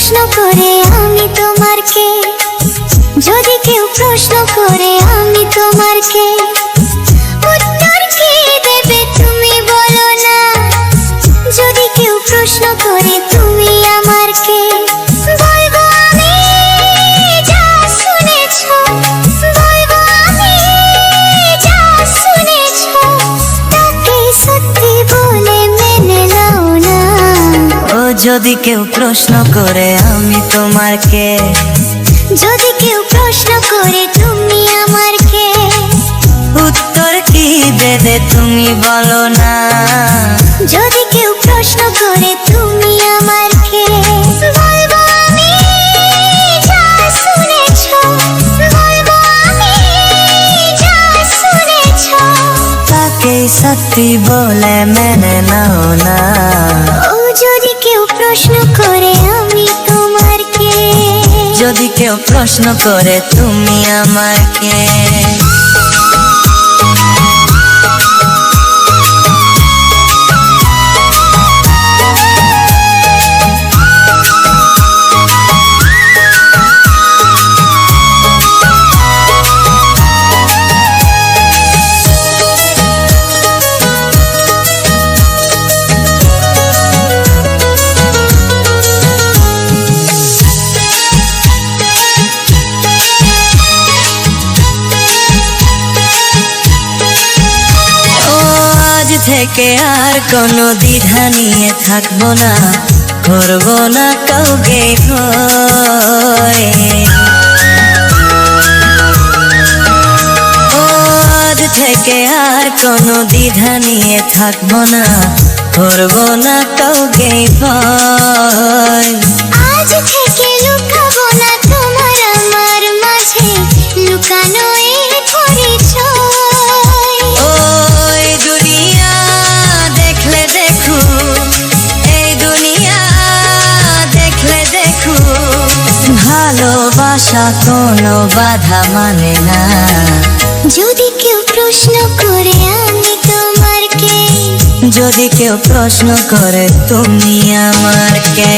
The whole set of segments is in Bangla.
প্রশ্ন করে আমি তোমার কে, যদি কেউ প্রশ্ন করে আমি তোমার কে, উত্তর কি দেবে তুমি বলো না। যদি কেউ প্রশ্ন করে তুমি আমার কে, বলবো আমি যা শুনেছো, বলবো আমি যা শুনেছো, তাকে সত্যি বলে মেনে নাও না। ও যদি কেউ প্রশ্ন করে আমি তোমার কে, যদি কেউ প্রশ্ন করে তুমি আমার কে, উত্তর কি দেবে তুমি বলো না। যদি কেউ প্রশ্ন করে তুমি আমার কে, বলবো আমি যা শুনেছো, বলবো আমি যা শুনেছো, তাকে সত্যি বলে মেনে নাও না। ও যদি কেউ প্রশ্ন করে আমি তোমার কে, যদি কেউ প্রশ্ন করে তুমি আমার কে। থেকে আর কোনো দ্বিধা নিয়ে থাকবো না, করবো না কাউকে ভয়। আজ থেকে আর কোনো দ্বিধা নিয়ে থাকবো না, করবো না কাউকে ভয়। আজ থেকে লুকাবো না তোমার আমার মাঝে লুকানো এই পরিচয়। ওই দুনিয়া দেখলে দেখো, এই দুনিয়া দেখলে দেখো, ভালোবাসা কোনো বাধা মানে না। যদি কেউ প্রশ্ন করে আমি তোমার কে, যদি কেউ প্রশ্ন করে তুমি আমার কে।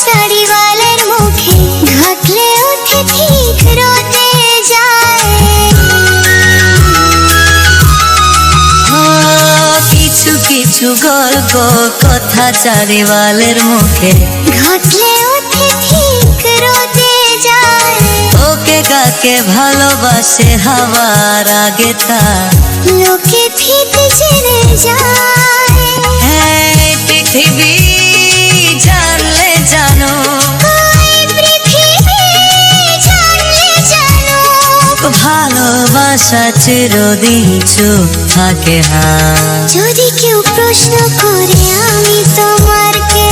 চারিওয়ালের মুখে ঘটলে ওঠে ঠিক রোদে যায়। কিছু কিছু গল্প কথা চারিওয়ালের মুখে ঘটলে ওঠে ঠিক রোদে যায়। ওকে কাকে ভালোবাসে হওয়ার আগে তা লোকে ঠিক জেনে যায়। হ্যাঁ পৃথিবী জানলে জানো, পৃথিবী জানলে জানো, ভালোবাসা চিরদিন চুপ থাকে। হ্যাঁ যদি কেউ প্রশ্ন করে আমি তোমার কে,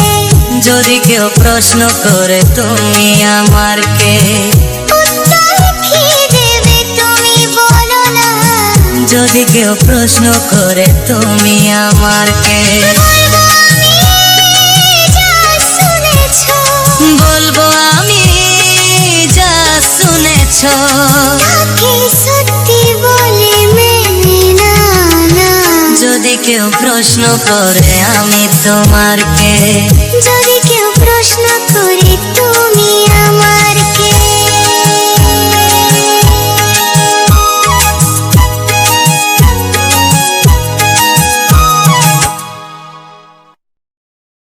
যদি কেউ প্রশ্ন করে তুমি আমার কে, উত্তর কি দেবে তুমি বলো না। যদি কেউ প্রশ্ন করে তুমি আমার কে, বলবো আমি যা শুনেছো, বলবো আমি যা শুনেছো, তাকে সত্যি বলে মেনে নাও না। যদি কেউ প্রশ্ন করে আমি তোমার কে, যদি